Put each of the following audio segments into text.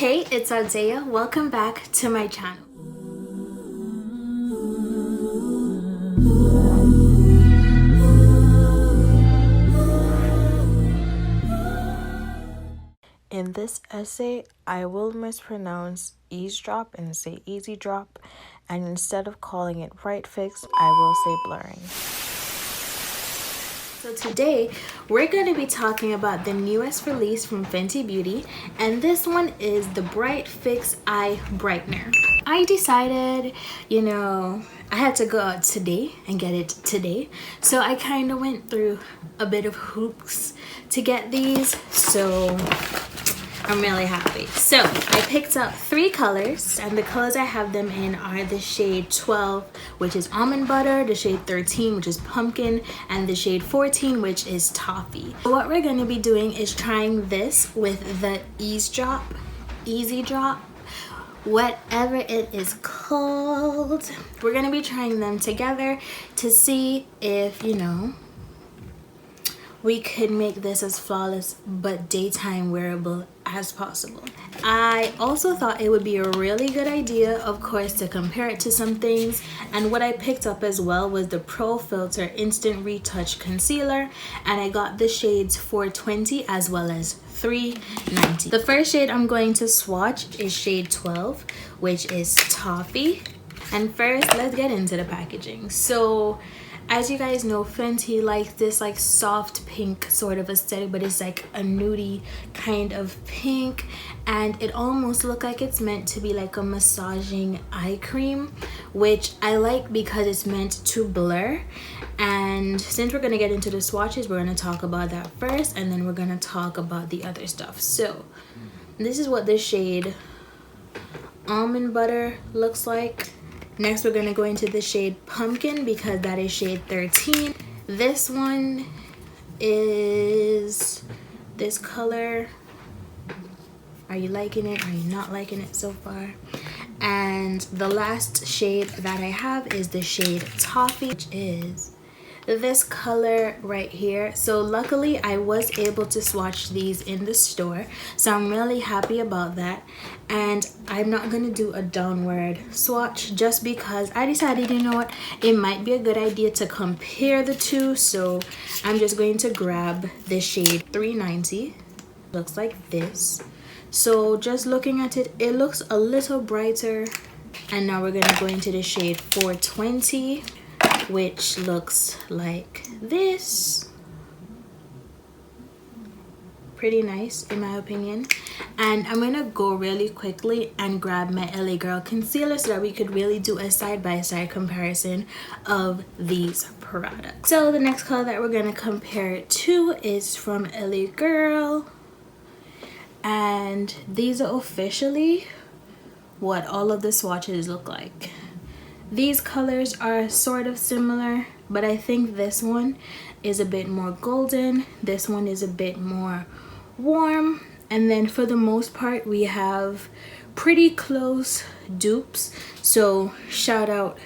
Hey, it's Audeyah. Welcome back to my channel. In this essay, I will mispronounce eavesdrop and say easy drop, and instead of calling it bright fix, I will say blurring. So today, we're going to be talking about the newest release from Fenty Beauty, and this one is the Bright Fix Eye Brightener. I decided, I had to go out today and get it today, so I kind of went through a bit of hoops to get these, so I'm really happy. So I picked up 3 colors, and the colors I have them in are the shade 12, which is almond butter, the shade 13, which is pumpkin, and the shade 14, which is toffee. What we're going to be doing is trying this with the easy drop, whatever it is called. We're going to be trying them together to see if, we could make this as flawless but daytime wearable as possible. I also thought it would be a really good idea, of course, to compare it to some things, and what I picked up as well was the Pro Filter Instant Retouch Concealer, and I got the shades 420 as well as 390. The first shade I'm going to swatch is shade 12, which is Toffee. And first, let's get into the packaging. So as you guys know, Fenty likes this like soft pink sort of aesthetic, but it's like a nudie kind of pink, and it almost looks like it's meant to be like a massaging eye cream, which I like because it's meant to blur. And since we're gonna get into the swatches, we're gonna talk about that first, and then we're gonna talk about the other stuff. So this is what the shade almond butter looks like. Next, we're going to go into the shade Pumpkin because that is shade 13. This one is this color. Are you liking it? Are you not liking it so far? And the last shade that I have is the shade Toffee, which is this color right here. So luckily I was able to swatch these in the store, so I'm really happy about that. And I'm not gonna do a downward swatch just because I decided, it might be a good idea to compare the two. So I'm just going to grab the shade 390. Looks like this. So just looking at it, it looks a little brighter. And now we're gonna go into the shade 420, which looks like this. Pretty nice in my opinion. And I'm gonna go really quickly and grab my LA Girl concealer so that we could really do a side-by-side comparison of these products. So the next color that we're gonna compare it to is from LA Girl, and these are officially what all of the swatches look like. These colors are sort of similar, but I think this one is a bit more golden. This one is a bit more warm. And then for the most part, we have pretty close dupes. So shout out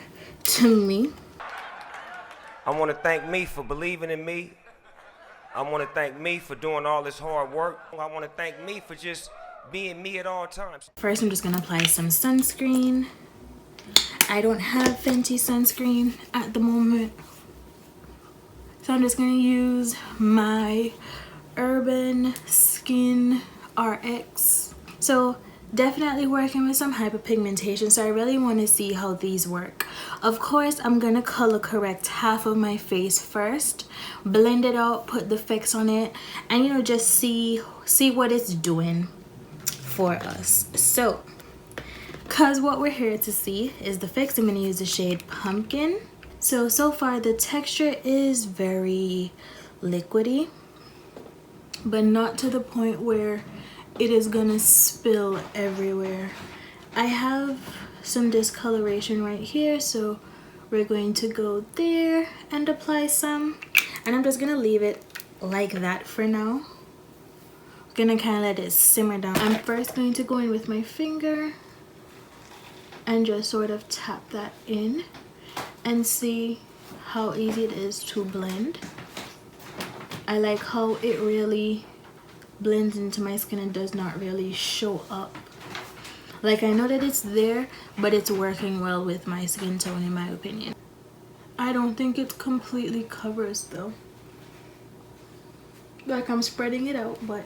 to me. I want to thank me for believing in me. I want to thank me for doing all this hard work. I want to thank me for just being me at all times. First, I'm just going to apply some sunscreen. I don't have Fenty sunscreen at the moment, so I'm just going to use my Urban Skin RX. So definitely working with some hyperpigmentation, so I really want to see how these work. Of course, I'm going to color correct half of my face first, blend it out, put the fix on it, and just see what it's doing for us. So because what we're here to see is the fix, I'm going to use the shade Pumpkin. So far the texture is very liquidy, but not to the point where it is going to spill everywhere. I have some discoloration right here, so we're going to go there and apply some. And I'm just going to leave it like that for now. I'm going to kind of let it simmer down. I'm first going to go in with my finger and just sort of tap that in and see how easy it is to blend. I like how it really blends into my skin and does not really show up Like, I know that it's there, but it's working well with my skin tone in my opinion. I don't think it completely covers though. Like, I'm spreading it out, but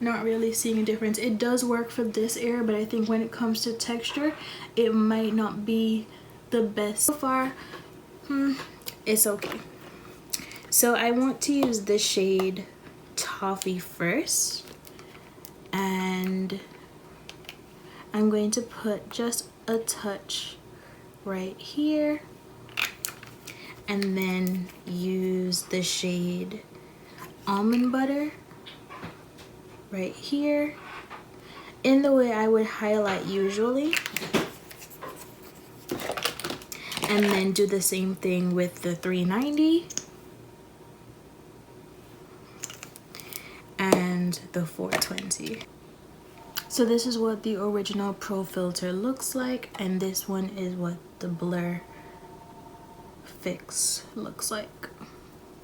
not really seeing a difference. It does work for this area, but I think when it comes to texture, it might not be the best. So far, it's okay. So I want to use the shade Toffee first, and I'm going to put just a touch right here, and then use the shade Almond Butter right here in the way I would highlight usually, and then do the same thing with the 390 and the 420. So this is what the original Pro filter looks like, and this one is what the Blur Fix looks like.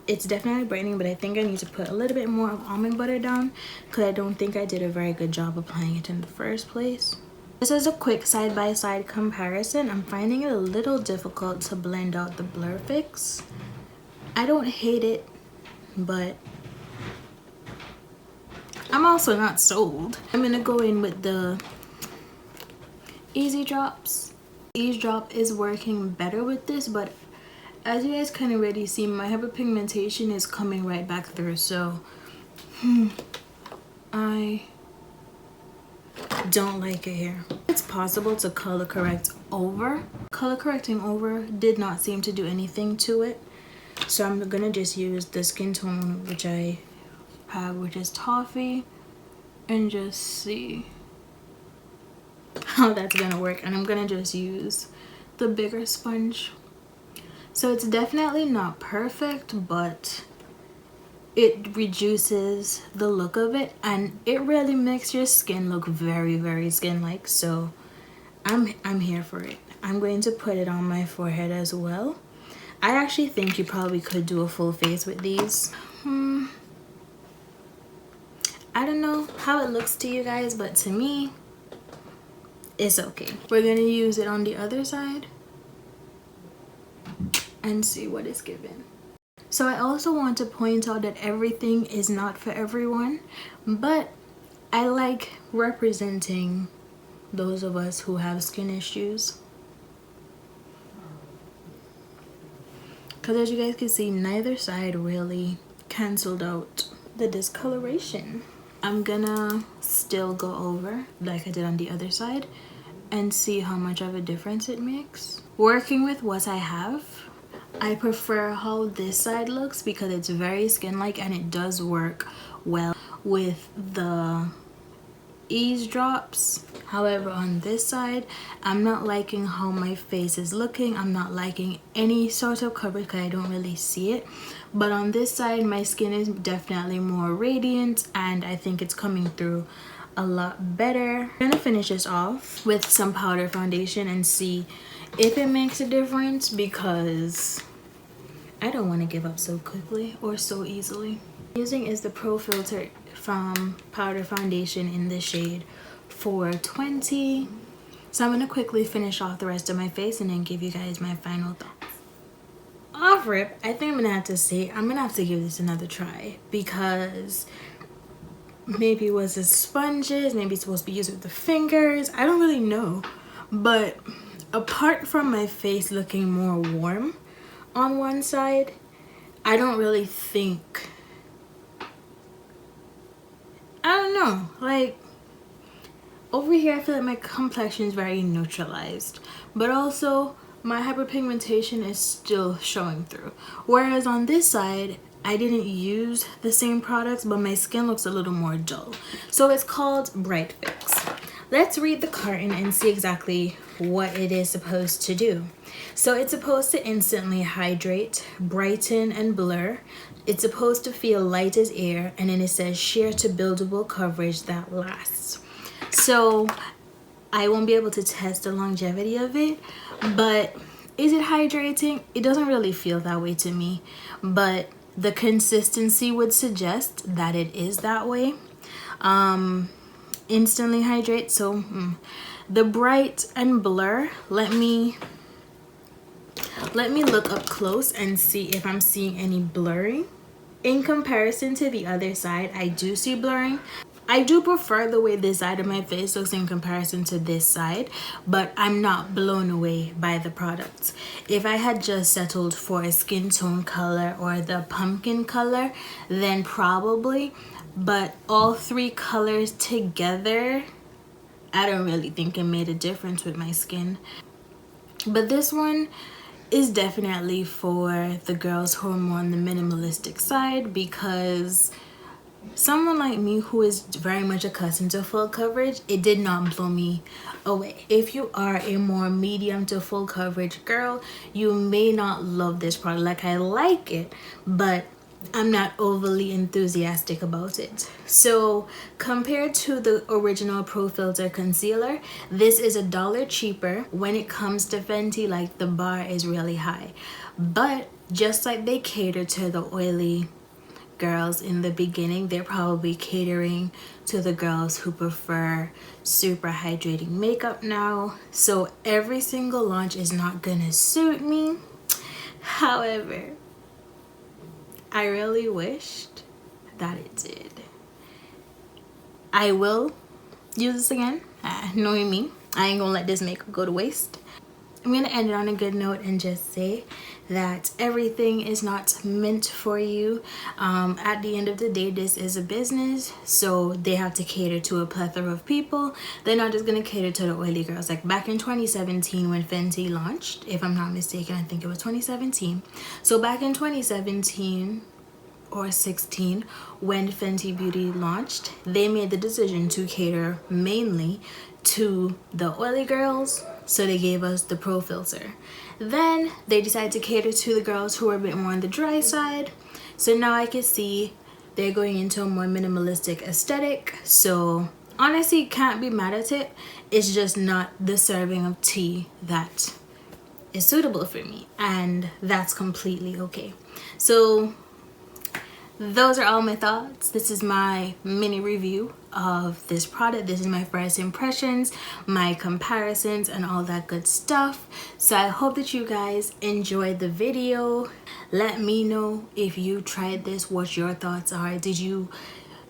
It's definitely brightening, but I think I need to put a little bit more of almond butter down because I don't think I did a very good job applying it in the first place. This is a quick side-by-side comparison. I'm finding it a little difficult to blend out the Blur Fix. I don't hate it, but I'm also not sold. I'm gonna go in with the Easy Drops. Ease Drop is working better with this, but as you guys can already see, my hyperpigmentation is coming right back through, so I don't like it here. It's possible to color correct over. Color correcting over did not seem to do anything to it, so I'm gonna just use the skin tone which I have, which is Toffee, and just see how that's gonna work. And I'm gonna just use the bigger sponge. So it's definitely not perfect, but it reduces the look of it, and it really makes your skin look very, very skin-like. So I'm here for it. I'm going to put it on my forehead as well. I actually think you probably could do a full face with these. I don't know how it looks to you guys, but to me, it's okay. We're gonna use it on the other side and see what it's given. So I also want to point out that everything is not for everyone, but I like representing those of us who have skin issues. Because as you guys can see, neither side really canceled out the discoloration. I'm gonna still go over like I did on the other side and see how much of a difference it makes. Working with what I have, I prefer how this side looks because it's very skin-like and it does work well with the Ease Drops. However, on this side, I'm not liking how my face is looking. I'm not liking any sort of coverage because I don't really see it. But on this side, my skin is definitely more radiant and I think it's coming through a lot better. I'm gonna finish this off with some powder foundation and see if it makes a difference, because I don't want to give up so quickly or so easily. Using is the Pro filter from powder foundation in the shade 420. So I'm going to quickly finish off the rest of my face and then give you guys my final thoughts. Off rip, I think I'm going to have to say I'm going to have to give this another try, because maybe it was the sponges, maybe it's supposed to be used with the fingers, I don't really know. But apart from my face looking more warm on one side, I don't really think, I don't know, like over here I feel like my complexion is very neutralized, but also my hyperpigmentation is still showing through. Whereas on this side, I didn't use the same products, but my skin looks a little more dull. So it's called Bright Fix. Let's read the carton and see exactly what it is supposed to do. So it's supposed to instantly hydrate, brighten, and blur. It's supposed to feel light as air, and then it says sheer to buildable coverage that lasts. So I won't be able to test the longevity of it, but is it hydrating? It doesn't really feel that way to me, but the consistency would suggest that it is that way. Instantly hydrate, so The Bright and Blur, let me look up close and see if I'm seeing any blurring. In comparison to the other side, I do see blurring. I do prefer the way this side of my face looks in comparison to this side, but I'm not blown away by the products. If I had just settled for a skin tone color or the pumpkin color, then probably, but all three colors together, I don't really think it made a difference with my skin. But this one is definitely for the girls who are more on the minimalistic side, because someone like me who is very much accustomed to full coverage, it did not blow me away. If you are a more medium to full coverage girl, you may not love this product. Like, I like it, but I'm not overly enthusiastic about it. So compared to the original Pro Filter concealer, this is $1 cheaper. When it comes to Fenty, like, the bar is really high, but just like they cater to the oily girls in the beginning, they're probably catering to the girls who prefer super hydrating makeup now. So every single launch is not gonna suit me. However, I really wished that it did. I will use this again. Knowing me, I ain't gonna let this makeup go to waste. I'm gonna end it on a good note and just say that everything is not meant for you. At the end of the day, this is a business, so they have to cater to a plethora of people. They're not just gonna cater to the oily girls. Like back in 2017 when Fenty launched, if I'm not mistaken, I think it was 2017. So back in 2017 or 16, when Fenty Beauty launched, they made the decision to cater mainly to the oily girls, so they gave us the Pro Filter. Then they decided to cater to the girls who are a bit more on the dry side, so now I can see they're going into a more minimalistic aesthetic. So honestly, can't be mad at it. It's just not the serving of tea that is suitable for me, and that's completely okay. So those are all my thoughts. This is my mini review of this product. This is my first impressions, my comparisons, and all that good stuff. So I hope that you guys enjoyed the video. Let me know if you tried this, what your thoughts are. Did you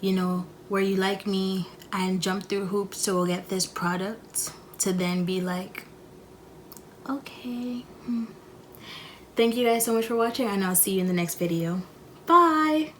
know, were you like me and jump through hoops to go get this product to then be like, okay. Thank you guys so much for watching, and I'll see you in the next video. Bye.